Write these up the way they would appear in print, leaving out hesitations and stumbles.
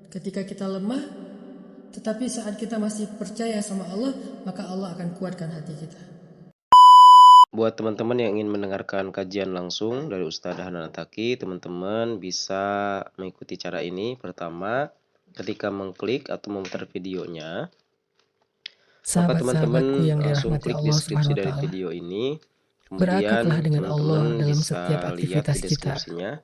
Ketika kita lemah, tetapi saat kita masih percaya sama Allah, maka Allah akan kuatkan hati kita. Buat teman-teman yang ingin mendengarkan kajian langsung dari Ustadz Hanan Attaqi, teman-teman bisa mengikuti cara ini. Pertama, ketika mengklik atau memutar videonya, maka Sahabat-sahabatku teman-teman yang langsung dirahmati klik Allah deskripsi Subhanahu wa dari taala. video ini. Berakatlah Kemudian dengan Allah teman-teman dalam setiap bisa lihat di aktivitas kita. deskripsinya.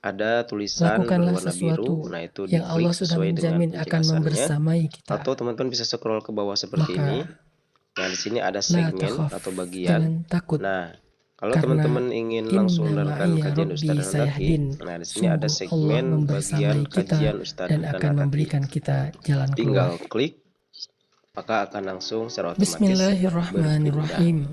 Ada tulisan Lakukanlah berwarna biru, sesuatu nah itu yang Allah diklik sudah sesuai dengan menjamin akan penjelasannya. membersamai kita. Atau teman-teman bisa scroll ke bawah seperti ini. Maka, Nah, di sini ada la segmen takhaf, atau bagian. jangan takut. Nah, kalau Karena teman-teman ingin langsung inna mendengarkan ma'iyya kajian rabbi Ustadz Handaki, sayahdin. nah di sini ada Sungguh Allah segmen bagian membersamai kita kajian Ustadz dan akan Handaki. memberikan kita jalan keluar. Tinggal klik, maka akan langsung secara otomatis berpindah. Bismillahirrahmanirrahim.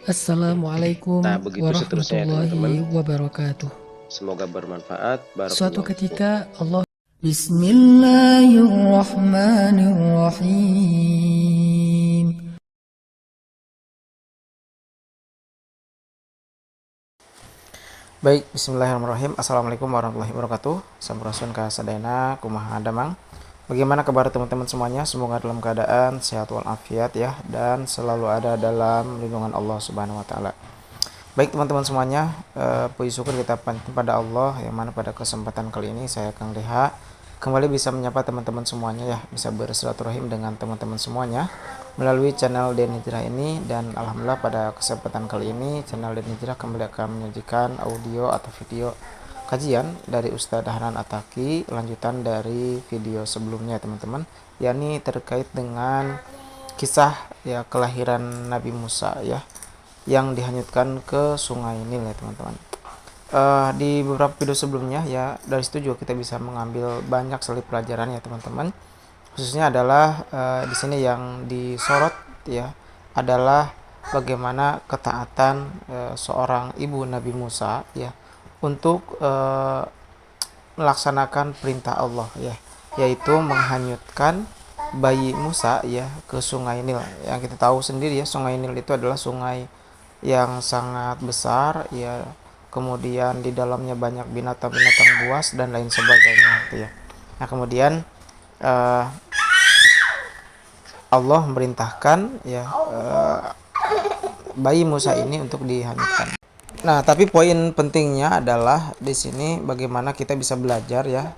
Assalamualaikum Nah, begitu seterusnya ya teman-teman. warahmatullahi wabarakatuh. Semoga bermanfaat. Suatu Barakallahu fikum. ketika Allah Bismillahirrahmanirrahim. Baik, bismillahirrahmanirrahim. Assalamualaikum warahmatullahi wabarakatuh. Sampurasun ka sadayana kumaha damang. Bagaimana kabar teman-teman semuanya? Semoga dalam keadaan sehat walafiat ya, dan selalu ada dalam lindungan Allah Subhanahu wa taala. Baik teman-teman semuanya, puji syukur kita panjatkan pada Allah yang mana pada kesempatan kali ini saya Kang Deha kembali bisa menyapa teman-teman semuanya ya, bisa bersilaturahim dengan teman-teman semuanya melalui channel Den Hijrah ini. Dan alhamdulillah pada kesempatan kali ini channel Den Hijrah kembali akan menyajikan audio atau video kajian dari Ustadz Hanan Attaqi, lanjutan dari video sebelumnya teman-teman, yakni terkait dengan kisah ya kelahiran Nabi Musa ya, yang dihanyutkan ke Sungai Nil ya teman-teman. Di beberapa video sebelumnya ya, dari situ juga kita bisa mengambil banyak sekali pelajaran ya teman-teman. Khususnya adalah di sini yang disorot ya adalah bagaimana ketaatan seorang ibu Nabi Musa ya untuk melaksanakan perintah Allah ya, yaitu menghanyutkan bayi Musa ya ke Sungai Nil. Yang kita tahu sendiri ya, Sungai Nil itu adalah sungai yang sangat besar ya, kemudian di dalamnya banyak binatang-binatang buas dan lain sebagainya gitu ya. Nah, kemudian Allah memerintahkan ya bayi Musa ini untuk dihanyutkan. Nah, tapi poin pentingnya adalah di sini bagaimana kita bisa belajar ya,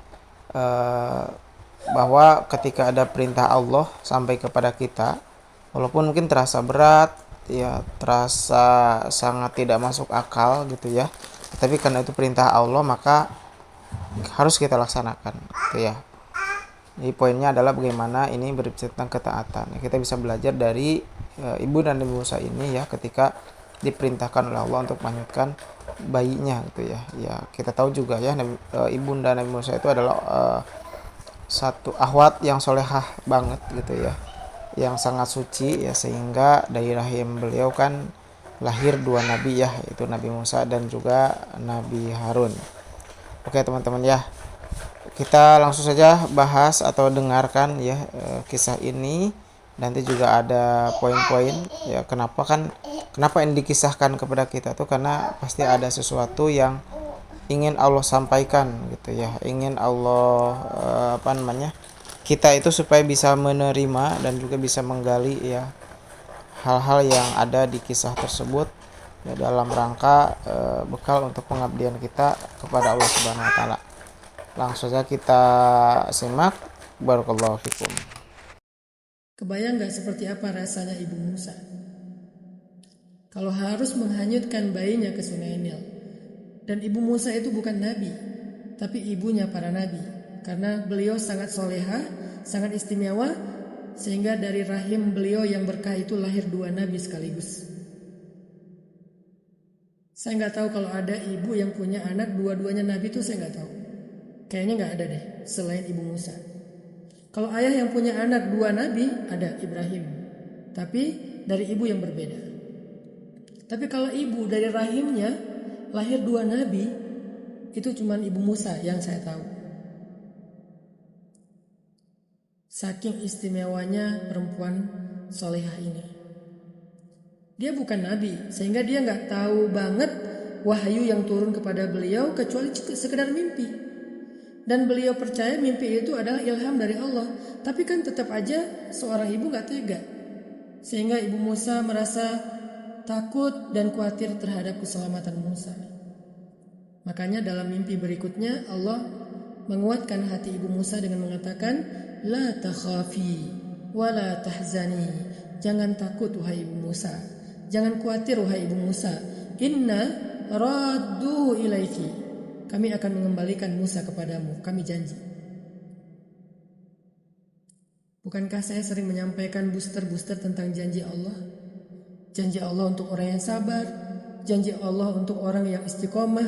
bahwa ketika ada perintah Allah sampai kepada kita, walaupun mungkin terasa berat ya, terasa sangat tidak masuk akal gitu ya, tapi karena itu perintah Allah maka harus kita laksanakan gitu ya. Jadi poinnya adalah bagaimana ini berbicara tentang ketaatan. Kita bisa belajar dari ibu dan Nabi Musa ini ya, ketika diperintahkan oleh Allah untuk menghanyutkan bayinya gitu ya. Ya kita tahu juga ya, ibunda Nabi Musa itu adalah satu ahwat yang solehah banget gitu ya, yang sangat suci ya, sehingga dari rahim beliau kan lahir dua nabi ya, yaitu Nabi Musa dan juga Nabi Harun. Oke teman-teman ya, kita langsung saja bahas atau dengarkan ya kisah ini. Nanti juga ada poin-poin ya, kenapa ini dikisahkan kepada kita tuh, karena pasti ada sesuatu yang ingin Allah sampaikan gitu ya, ingin Allah kita itu supaya bisa menerima dan juga bisa menggali ya hal-hal yang ada di kisah tersebut ya, dalam rangka bekal untuk pengabdian kita kepada Allah Subhanahu wa taala. Langsung saja kita simak. Barakallahu fikum. Kebayang gak seperti apa rasanya ibu Musa kalau harus menghanyutkan bayinya ke Sungai Nil? Dan ibu Musa itu bukan nabi, tapi ibunya para nabi, karena beliau sangat soleha, sangat istimewa, sehingga dari rahim beliau yang berkah itu lahir dua nabi sekaligus. Saya nggak tahu kalau ada ibu yang punya anak dua-duanya nabi itu, saya nggak tahu. Kayaknya nggak ada deh selain ibu Musa. Kalau ayah yang punya anak dua nabi, ada Ibrahim, tapi dari ibu yang berbeda. Tapi kalau ibu dari rahimnya lahir dua nabi, itu cuma ibu Musa yang saya tahu. Saking istimewanya perempuan solehah ini. Dia bukan nabi, sehingga dia nggak tahu banget wahyu yang turun kepada beliau kecuali sekedar mimpi. Dan beliau percaya mimpi itu adalah ilham dari Allah. Tapi kan tetap aja seorang ibu gak tega. Sehingga ibu Musa merasa takut dan khawatir terhadap keselamatan Musa. Makanya dalam mimpi berikutnya Allah menguatkan hati ibu Musa dengan mengatakan, La takhafi wa la tahzani. Jangan takut wahai ibu Musa. Jangan khawatir wahai ibu Musa. Inna radduhu ilaiki. Kami akan mengembalikan Musa kepadamu. Kami janji. Bukankah saya sering menyampaikan booster-booster tentang janji Allah? Janji Allah untuk orang yang sabar, janji Allah untuk orang yang istiqomah,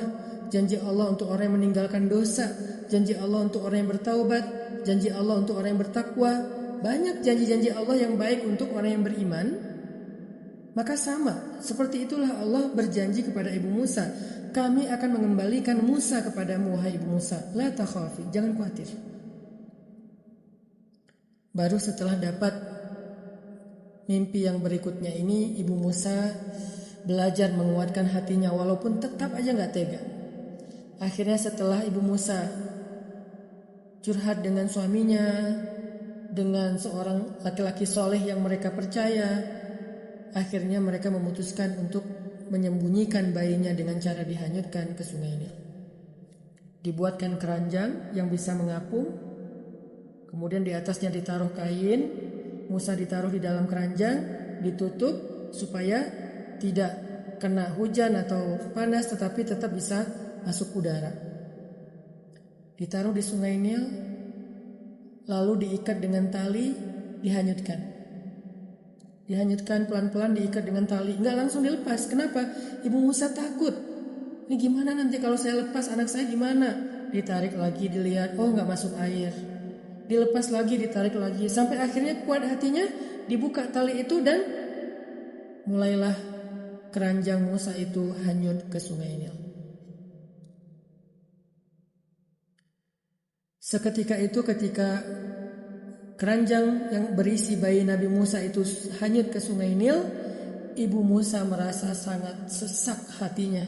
janji Allah untuk orang yang meninggalkan dosa, janji Allah untuk orang yang bertaubat, janji Allah untuk orang yang bertakwa. Banyak janji-janji Allah yang baik untuk orang yang beriman. Maka sama, seperti itulah Allah berjanji kepada ibu Musa, kami akan mengembalikan Musa kepadamu wahai ibu Musa. La takhafi, jangan khawatir. Baru setelah dapat mimpi yang berikutnya ini, ibu Musa belajar menguatkan hatinya walaupun tetap aja gak tega. Akhirnya setelah ibu Musa curhat dengan suaminya, dengan seorang laki-laki soleh yang mereka percaya, akhirnya mereka memutuskan untuk menyembunyikan bayinya dengan cara dihanyutkan ke sungai Nil. Dibuatkan keranjang yang bisa mengapung, kemudian di atasnya ditaruh kain, Musa ditaruh di dalam keranjang, ditutup supaya tidak kena hujan atau panas tetapi tetap bisa masuk udara. Ditaruh di sungai Nil, lalu diikat dengan tali, dihanyutkan. Dihanyutkan pelan-pelan, diikat dengan tali. Enggak langsung dilepas. Kenapa? Ibu Musa takut. Ini gimana nanti kalau saya lepas, anak saya gimana? Ditarik lagi, dilihat, oh enggak masuk air. Dilepas lagi, ditarik lagi. Sampai akhirnya kuat hatinya, dibuka tali itu dan mulailah keranjang Musa itu hanyut ke sungai Nil. Seketika itu ketika keranjang yang berisi bayi Nabi Musa itu hanyut ke sungai Nil, ibu Musa merasa sangat sesak hatinya.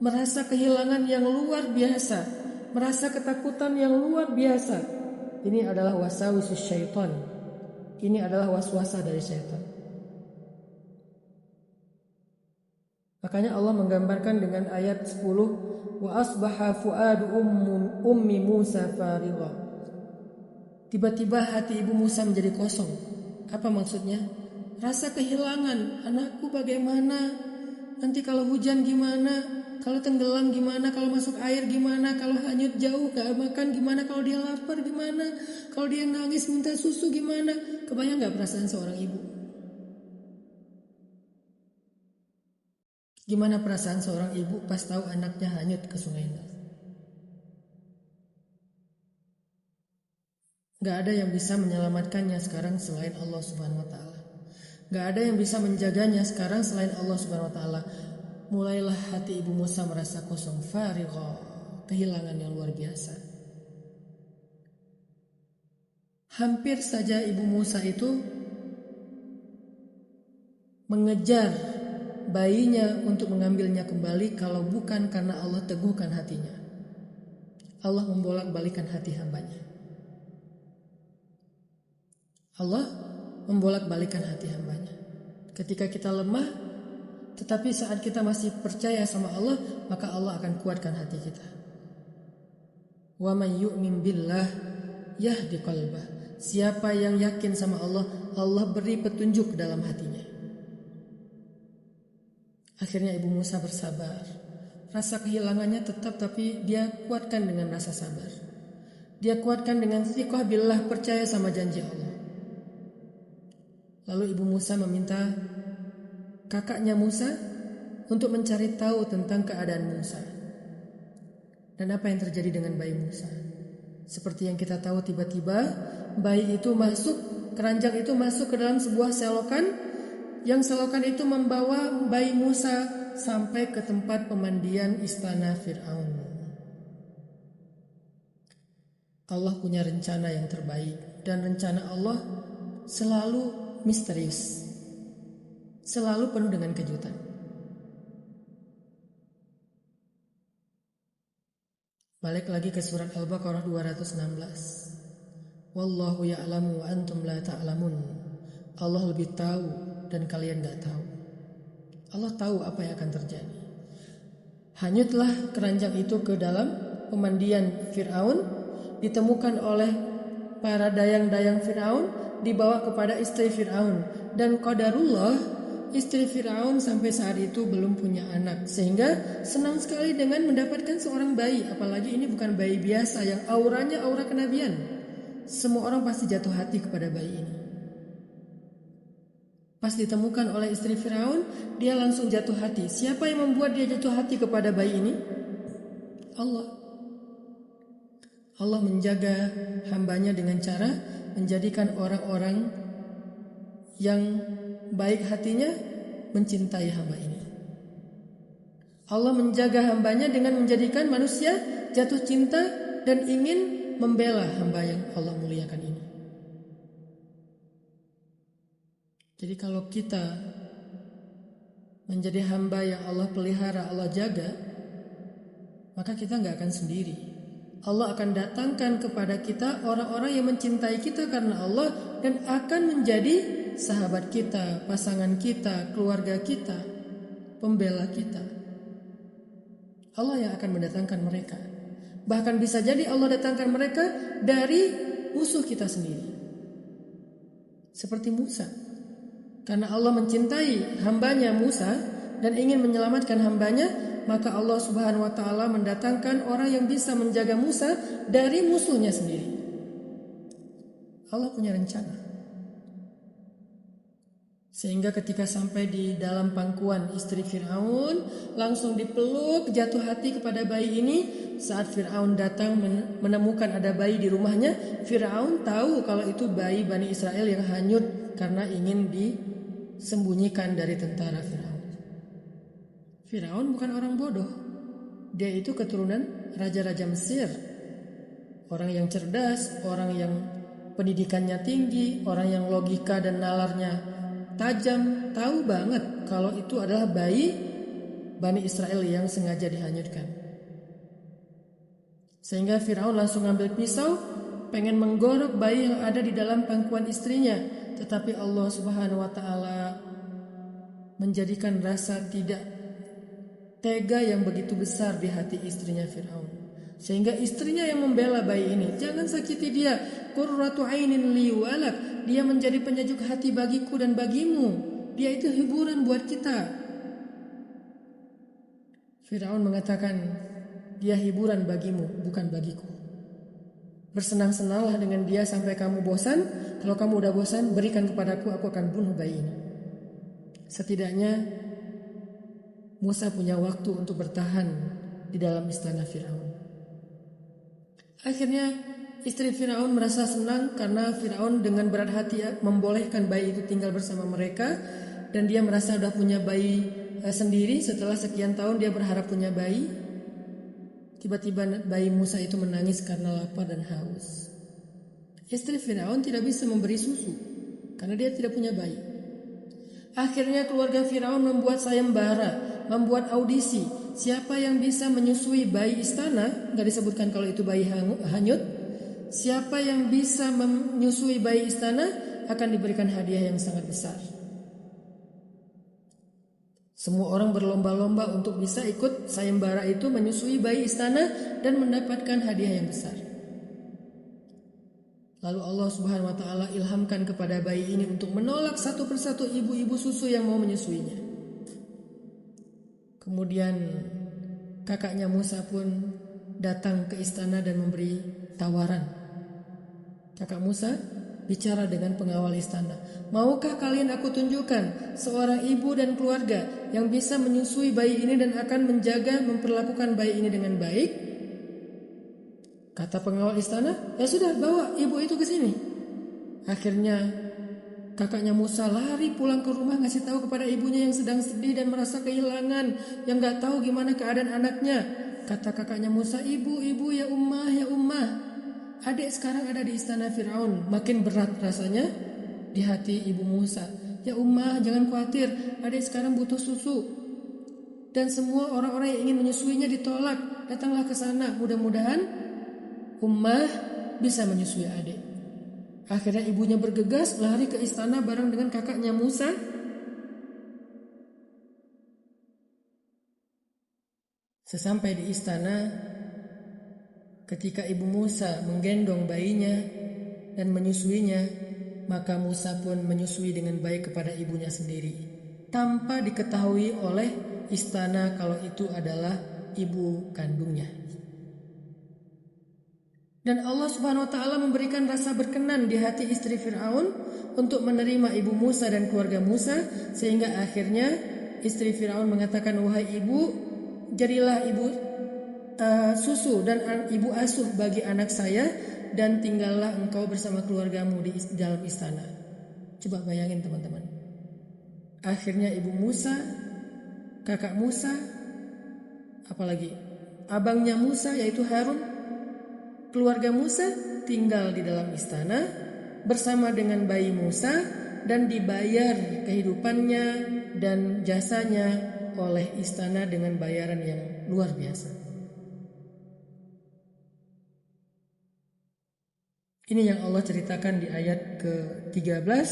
Merasa kehilangan yang luar biasa, merasa ketakutan yang luar biasa. Ini adalah waswasus syaitan. Ini adalah waswasa dari syaitan. Makanya Allah menggambarkan dengan ayat 10, wa asbaha fuadu ummi Musa farigha. Tiba-tiba hati ibu Musa menjadi kosong. Apa maksudnya? Rasa kehilangan. Anakku bagaimana? Nanti kalau hujan gimana? Kalau tenggelam gimana? Kalau masuk air gimana? Kalau hanyut jauh gak makan gimana? Kalau dia lapar gimana? Kalau dia nangis minta susu gimana? Kebayang gak perasaan seorang ibu? Gimana perasaan seorang ibu pas tahu anaknya hanyut ke sungai Nil? Gak ada yang bisa menyelamatkannya sekarang selain Allah Subhanahu Wa Taala. Gak ada yang bisa menjaganya sekarang selain Allah Subhanahu Wa Taala. Mulailah hati ibu Musa merasa kosong, farigha, kehilangan yang luar biasa. Hampir saja ibu Musa itu mengejar bayinya untuk mengambilnya kembali kalau bukan karena Allah teguhkan hatinya. Allah membolak-balikan hati hambanya. Allah membolak-balikan hati hambanya. Ketika kita lemah, tetapi saat kita masih percaya sama Allah, maka Allah akan kuatkan hati kita. Wa may yu'min billah yahdi qalbah. Siapa yang yakin sama Allah, Allah beri petunjuk dalam hatinya. Akhirnya ibu Musa bersabar. Rasa kehilangannya tetap, tapi dia kuatkan dengan rasa sabar. Dia kuatkan dengan thiqah billah, percaya sama janji Allah. Lalu ibu Musa meminta kakaknya Musa untuk mencari tahu tentang keadaan Musa. Dan apa yang terjadi dengan bayi Musa? Seperti yang kita tahu, tiba-tiba bayi itu masuk, keranjang itu masuk ke dalam sebuah selokan, yang selokan itu membawa bayi Musa sampai ke tempat pemandian istana Fir'aun. Allah punya rencana yang terbaik, dan rencana Allah selalu misterius, selalu penuh dengan kejutan. Balik lagi ke surat Al-Baqarah 216. Wallahu ya'lamu wa antum la ta'lamun. Allah lebih tahu dan kalian gak tahu. Allah tahu apa yang akan terjadi. Hanyutlah keranjang itu ke dalam pemandian Fir'aun, ditemukan oleh para dayang-dayang Fir'aun, dibawa kepada istri Fir'aun. Dan qadarullah, istri Fir'aun sampai saat itu belum punya anak, sehingga senang sekali dengan mendapatkan seorang bayi. Apalagi ini bukan bayi biasa yang auranya aura kenabian. Semua orang pasti jatuh hati kepada bayi ini. Pas ditemukan oleh istri Fir'aun, dia langsung jatuh hati. Siapa yang membuat dia jatuh hati kepada bayi ini? Allah. Allah menjaga hambanya dengan cara menjadikan orang-orang yang baik hatinya mencintai hamba ini. Allah menjaga hambanya dengan menjadikan manusia jatuh cinta dan ingin membela hamba yang Allah muliakan ini. Jadi kalau kita menjadi hamba yang Allah pelihara, Allah jaga, maka kita gak akan sendiri. Allah akan datangkan kepada kita orang-orang yang mencintai kita karena Allah dan akan menjadi sahabat kita, pasangan kita, keluarga kita, pembela kita. Allah yang akan mendatangkan mereka. Bahkan bisa jadi Allah datangkan mereka dari musuh kita sendiri. Seperti Musa. Karena Allah mencintai hambanya Musa dan ingin menyelamatkan hambanya, maka Allah Subhanahu wa taala mendatangkan orang yang bisa menjaga Musa dari musuhnya sendiri. Allah punya rencana. Sehingga ketika sampai di dalam pangkuan istri Fir'aun, langsung dipeluk, jatuh hati kepada bayi ini. Saat Fir'aun datang menemukan ada bayi di rumahnya, Fir'aun tahu kalau itu bayi Bani Israel yang hanyut karena ingin disembunyikan dari tentara Fir'aun. Fir'aun bukan orang bodoh. Dia itu keturunan raja-raja Mesir. Orang yang cerdas, orang yang pendidikannya tinggi, orang yang logika dan nalarnya tajam, tahu banget kalau itu adalah bayi Bani Israel yang sengaja dihanyutkan. Sehingga Fir'aun langsung ngambil pisau, pengen menggorok bayi yang ada di dalam pangkuan istrinya. Tetapi Allah Subhanahu wa taala menjadikan rasa tidak tega yang begitu besar di hati istrinya Fir'aun. Sehingga istrinya yang membela bayi ini. Jangan sakiti dia. Qurratu ainin li walak. Dia menjadi penyejuk hati bagiku dan bagimu. Dia itu hiburan buat kita. Fir'aun mengatakan, dia hiburan bagimu, bukan bagiku. Bersenang-senanglah dengan dia sampai kamu bosan. Kalau kamu udah bosan, berikan kepadaku, aku akan bunuh bayi ini. Setidaknya Musa punya waktu untuk bertahan di dalam istana Fir'aun. Akhirnya istri Fir'aun merasa senang karena Fir'aun dengan berat hati membolehkan bayi itu tinggal bersama mereka. Dan dia merasa sudah punya bayi sendiri. Setelah sekian tahun dia berharap punya bayi. Tiba-tiba bayi Musa itu menangis karena lapar dan haus. Istri Fir'aun tidak bisa memberi susu karena dia tidak punya bayi. Akhirnya keluarga Fir'aun membuat sayembara, membuat audisi. Siapa yang bisa menyusui bayi istana, gak disebutkan kalau itu bayi hanyut. Siapa yang bisa menyusui bayi istana akan diberikan hadiah yang sangat besar. Semua orang berlomba-lomba untuk bisa ikut sayembara itu, menyusui bayi istana dan mendapatkan hadiah yang besar. Lalu Allah Subhanahu wa taala ilhamkan kepada bayi ini untuk menolak satu persatu ibu-ibu susu yang mau menyusuinya. Kemudian kakaknya Musa pun datang ke istana dan memberi tawaran. Kakak Musa bicara dengan pengawal istana. Maukah kalian aku tunjukkan seorang ibu dan keluarga yang bisa menyusui bayi ini dan akan menjaga, memperlakukan bayi ini dengan baik? Kata pengawal istana, ya sudah, bawa ibu itu ke sini. Akhirnya kakaknya Musa lari pulang ke rumah, ngasih tahu kepada ibunya yang sedang sedih dan merasa kehilangan, yang gak tahu gimana keadaan anaknya. Kata kakaknya Musa, ibu ya ummah, adik sekarang ada di istana Fir'aun. Makin berat rasanya di hati ibu Musa. Ya ummah, jangan khawatir, adik sekarang butuh susu. Dan semua orang-orang yang ingin menyusuinya ditolak. Datanglah ke sana, mudah-mudahan Ummah bisa menyusui adik. Akhirnya ibunya bergegas lari ke istana bareng dengan kakaknya Musa. Sesampai di istana, ketika ibu Musa menggendong bayinya dan menyusuinya, maka Musa pun menyusui dengan baik kepada ibunya sendiri, tanpa diketahui oleh istana kalau itu adalah ibu kandungnya. Dan Allah Subhanahu wa taala memberikan rasa berkenan di hati istri Firaun untuk menerima ibu Musa dan keluarga Musa, sehingga akhirnya istri Firaun mengatakan, "Wahai ibu, jadilah ibu susu dan ibu asuh bagi anak saya, dan tinggallah engkau bersama keluargamu di dalam istana." Coba bayangin teman-teman. Akhirnya ibu Musa, kakak Musa, apalagi abangnya Musa yaitu Harun, keluarga Musa tinggal di dalam istana bersama dengan bayi Musa dan dibayar kehidupannya dan jasanya oleh istana dengan bayaran yang luar biasa. Ini yang Allah ceritakan di ayat ke-13.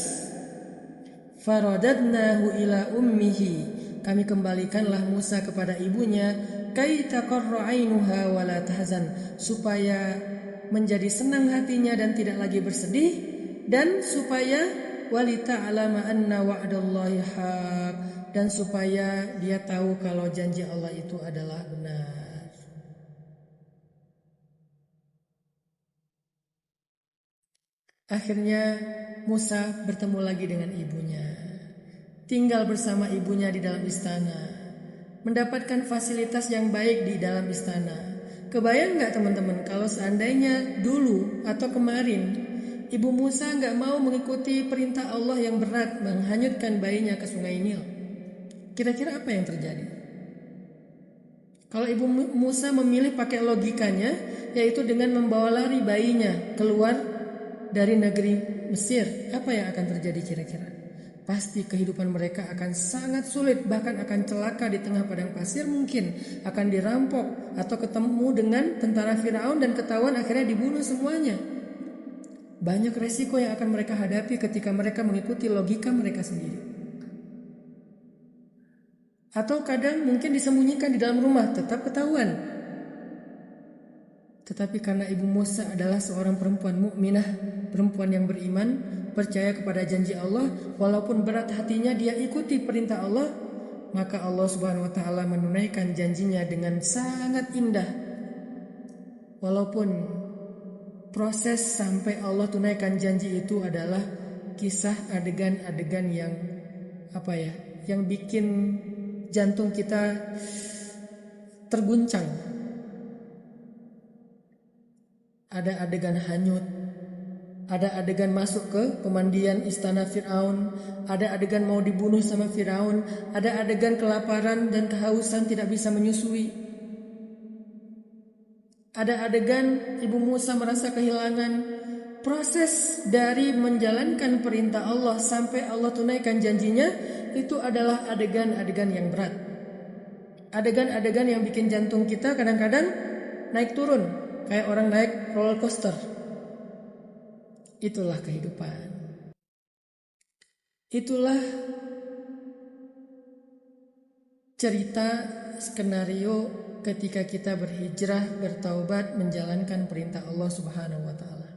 Faradadnahu ila ummihi, kami kembalikanlah Musa kepada ibunya, kai taqarra ainuha wa la tahzan, supaya menjadi senang hatinya dan tidak lagi bersedih, dan supaya walita'lama anna wa'dallahi haq, dan supaya dia tahu kalau janji Allah itu adalah benar. Akhirnya Musa bertemu lagi dengan ibunya, tinggal bersama ibunya di dalam istana, mendapatkan fasilitas yang baik di dalam istana. Kebayang gak teman-teman kalau seandainya dulu atau kemarin ibu Musa gak mau mengikuti perintah Allah yang berat menghanyutkan bayinya ke sungai Nil? Kira-kira apa yang terjadi? Kalau ibu Musa memilih pakai logikanya, yaitu dengan membawa lari bayinya keluar dari negeri Mesir, apa yang akan terjadi kira-kira? Pasti kehidupan mereka akan sangat sulit, bahkan akan celaka di tengah padang pasir, mungkin akan dirampok atau ketemu dengan tentara Firaun dan ketahuan akhirnya dibunuh semuanya. Banyak resiko yang akan mereka hadapi ketika mereka mengikuti logika mereka sendiri. Atau kadang mungkin disembunyikan di dalam rumah, tetap ketahuan. Tetapi karena ibu Musa adalah seorang perempuan mukminah, perempuan yang beriman, percaya kepada janji Allah, walaupun berat hatinya dia ikuti perintah Allah, maka Allah Subhanahu wa taala menunaikan janjinya dengan sangat indah. Walaupun proses sampai Allah tunaikan janji itu adalah kisah adegan-adegan yang yang bikin jantung kita terguncang. Ada adegan hanyut, ada adegan masuk ke pemandian istana Firaun, ada adegan mau dibunuh sama Firaun, ada adegan kelaparan dan kehausan tidak bisa menyusui. Ada adegan ibu Musa merasa kehilangan. Proses dari menjalankan perintah Allah sampai Allah tunaikan janjinya itu adalah adegan-adegan yang berat. Adegan-adegan yang bikin jantung kita kadang-kadang naik turun, kayak orang naik roller coaster. Itulah kehidupan. Itulah cerita skenario ketika kita berhijrah, bertaubat, menjalankan perintah Allah Subhanahu wa taala.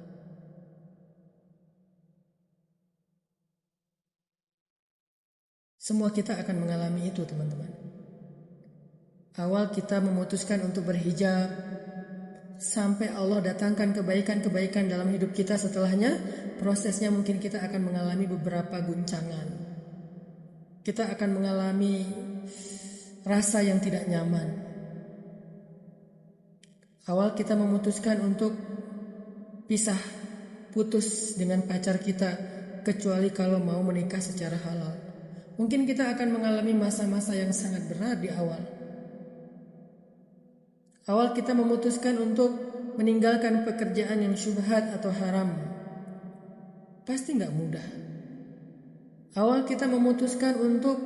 Semua kita akan mengalami itu, teman-teman. Awal kita memutuskan untuk berhijab, sampai Allah datangkan kebaikan-kebaikan dalam hidup kita setelahnya, prosesnya mungkin kita akan mengalami beberapa guncangan. Kita akan mengalami rasa yang tidak nyaman. Awal kita memutuskan untuk pisah, putus dengan pacar kita, kecuali kalau mau menikah secara halal. Mungkin kita akan mengalami masa-masa yang sangat berat di awal. Awal kita memutuskan untuk meninggalkan pekerjaan yang syubhat atau haram. Pasti gak mudah. Awal kita memutuskan untuk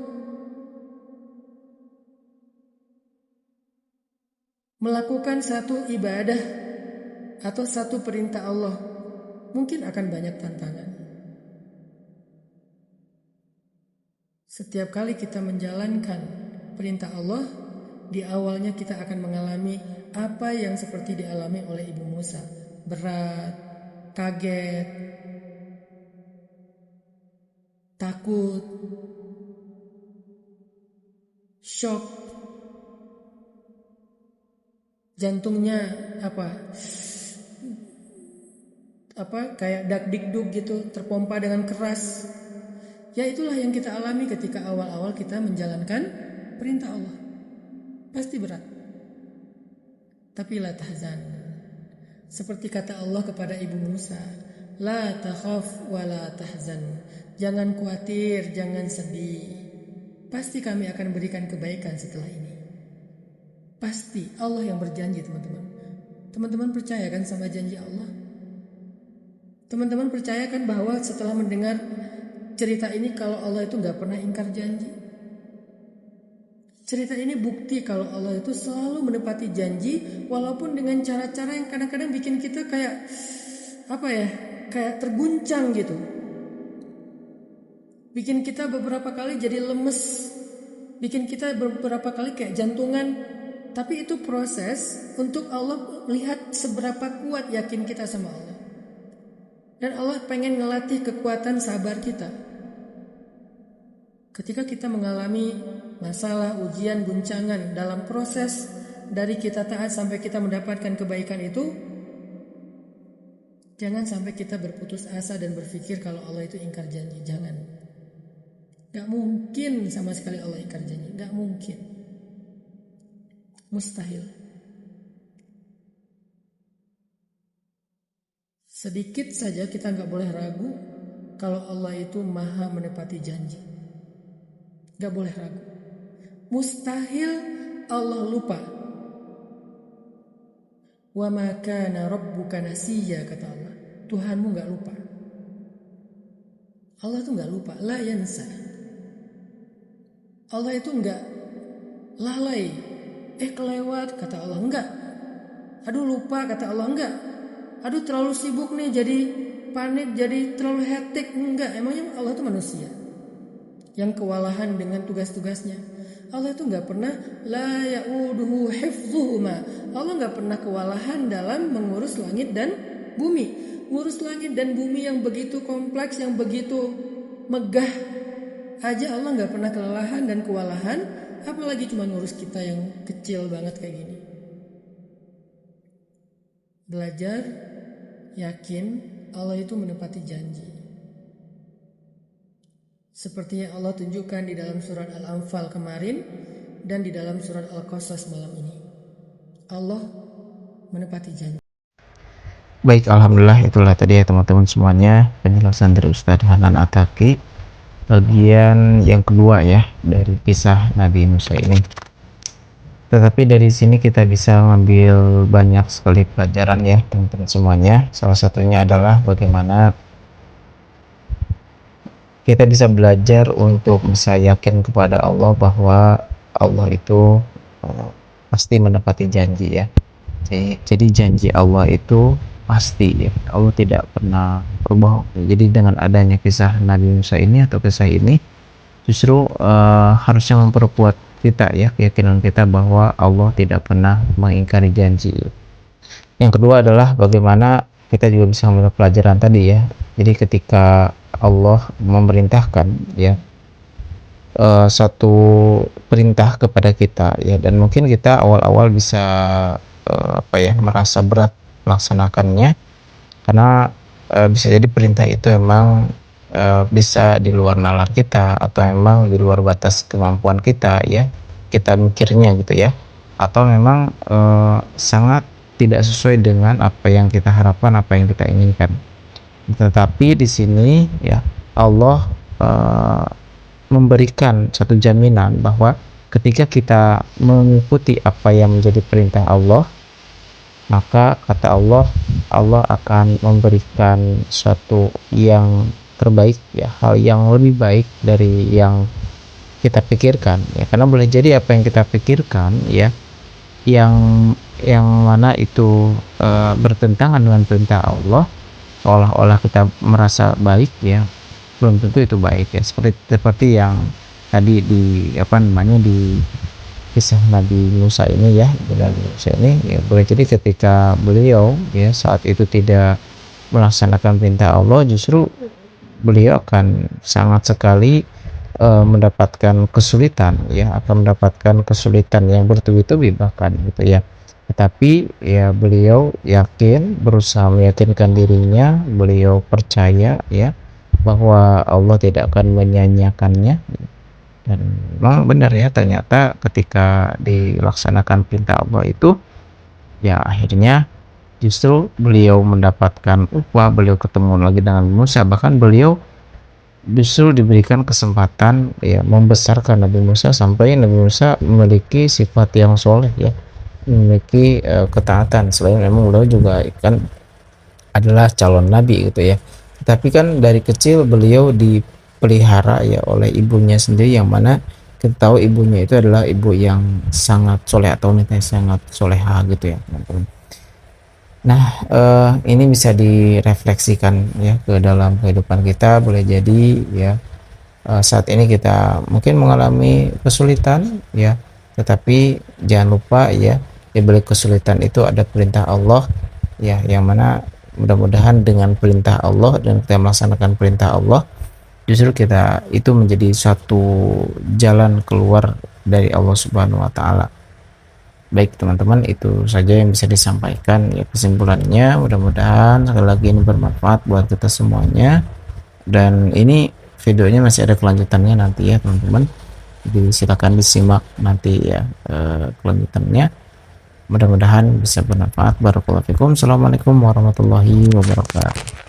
melakukan satu ibadah atau satu perintah Allah, mungkin akan banyak tantangan. Setiap kali kita menjalankan perintah Allah, di awalnya kita akan mengalami apa yang seperti dialami oleh Ibu Musa. Berat, kaget, takut, shock, jantungnya kayak dak-dikduk gitu, terpompa dengan keras. Ya itulah yang kita alami ketika awal-awal kita menjalankan perintah Allah. Pasti berat. Tapi la tahzan. Seperti kata Allah kepada Ibu Musa, la takhaf wa la tahzan. Jangan khawatir, jangan sedih. Pasti kami akan berikan kebaikan setelah ini. Pasti Allah yang berjanji, teman-teman. Teman-teman percaya kan sama janji Allah? Teman-teman percaya kan bahwa setelah mendengar cerita ini kalau Allah itu gak pernah ingkar janji? Cerita ini bukti kalau Allah itu selalu menepati janji, walaupun dengan cara-cara yang kadang-kadang bikin kita kayak terguncang gitu. Bikin kita beberapa kali jadi lemes, bikin kita beberapa kali kayak jantungan. Tapi itu proses untuk Allah lihat seberapa kuat yakin kita sama Allah. Dan Allah pengen ngelatih kekuatan sabar kita. Ketika kita mengalami masalah, ujian, guncangan dalam proses dari kita taat sampai kita mendapatkan kebaikan itu, jangan sampai kita berputus asa dan berpikir kalau Allah itu ingkar janji. Jangan. Gak mungkin sama sekali Allah ingkar janji. Gak mungkin. Mustahil. Sedikit saja kita gak boleh ragu kalau Allah itu maha menepati janji. Gak boleh ragu. Mustahil Allah lupa. Wa ma kana rabbuka nasiya, kata Allah. Tuhanmu gak lupa. Allah itu gak lupa. La yansa. Allah itu gak lalai. Kelewat, kata Allah. Enggak. Aduh lupa, kata Allah. Enggak. Aduh terlalu sibuk nih, jadi panik, jadi terlalu hektik. Enggak. Emangnya Allah itu manusia yang kewalahan dengan tugas-tugasnya? Allah itu gak pernah la ya'uduhu hifzuhuma. Allah gak pernah kewalahan dalam mengurus langit dan bumi. Ngurus langit dan bumi yang begitu kompleks, yang begitu megah aja Allah gak pernah kelelahan dan kewalahan, apalagi cuma ngurus kita yang kecil banget kayak gini. Belajar yakin Allah itu menepati janji. Seperti yang Allah tunjukkan di dalam surat Al-Anfal kemarin dan di dalam surat Al-Qasas malam ini. Allah menepati janji. Baik, alhamdulillah itulah tadi ya teman-teman semuanya penjelasan dari Ustadz Hanan Attaqi bagian yang kedua ya dari kisah Nabi Musa ini. Tetapi dari sini kita bisa mengambil banyak sekali pelajaran ya teman-teman semuanya. Salah satunya adalah bagaimana kita bisa belajar untuk bisa yakin kepada Allah bahwa Allah itu pasti menepati janji ya. Jadi janji Allah itu pasti ya. Allah tidak pernah berbohong. Jadi dengan adanya kisah Nabi Musa ini atau kisah ini justru harusnya memperkuat kita ya, keyakinan kita bahwa Allah tidak pernah mengingkari janji. Yang kedua adalah bagaimana kita juga bisa mengambil pelajaran tadi ya. Jadi ketika Allah memerintahkan ya satu perintah kepada kita ya, dan mungkin kita awal-awal bisa merasa berat melaksanakannya karena bisa jadi perintah itu emang bisa di luar nalar kita atau emang di luar batas kemampuan kita ya, kita mikirnya gitu ya, atau memang sangat tidak sesuai dengan apa yang kita harapkan, apa yang kita inginkan. Tetapi di sini ya Allah memberikan satu jaminan bahwa ketika kita mengikuti apa yang menjadi perintah Allah, maka kata Allah, Allah akan memberikan suatu yang terbaik ya, hal yang lebih baik dari yang kita pikirkan ya. Karena boleh jadi apa yang kita pikirkan ya, yang yang mana itu bertentangan dengan perintah Allah, seolah-olah kita merasa baik ya, belum tentu itu baik ya. Seperti yang tadi di kisah Nabi Musa ini ya, Nabi Musa ini ya, boleh jadi ketika beliau ya saat itu tidak melaksanakan perintah Allah, justru beliau akan sangat sekali mendapatkan kesulitan ya, akan mendapatkan kesulitan yang bertubi-tubi bahkan gitu ya. Tetapi ya beliau yakin, berusaha meyakinkan dirinya, beliau percaya ya bahwa Allah tidak akan menyanyiakannya. Dan memang benar ya, ternyata ketika dilaksanakan perintah Allah itu ya akhirnya justru beliau mendapatkan upah, beliau ketemu lagi dengan Musa, bahkan beliau justru diberikan kesempatan ya membesarkan Nabi Musa sampai Nabi Musa memiliki sifat yang soleh ya, memiliki ketaatan. Selain memang beliau juga kan adalah calon nabi gitu ya, tapi kan dari kecil beliau dipelihara ya oleh ibunya sendiri, yang mana kita tahu ibunya itu adalah ibu yang sangat soleh atau wanita yang sangat soleha gitu ya teman-teman. Nah, ini bisa direfleksikan ya ke dalam kehidupan kita. Boleh jadi ya saat ini kita mungkin mengalami kesulitan ya, tetapi jangan lupa ya, di balik kesulitan itu ada perintah Allah ya, yang mana mudah-mudahan dengan perintah Allah dan kita melaksanakan perintah Allah, justru kita itu menjadi suatu jalan keluar dari Allah Subhanahu wa taala. Baik teman-teman, itu saja yang bisa disampaikan ya kesimpulannya. Mudah-mudahan sekali lagi ini bermanfaat buat kita semuanya, dan ini videonya masih ada kelanjutannya nanti ya teman-teman, jadi silakan disimak nanti ya kelanjutannya. Mudah-mudahan bisa bermanfaat. Barakallahu fikum. Assalamualaikum warahmatullahi wabarakatuh.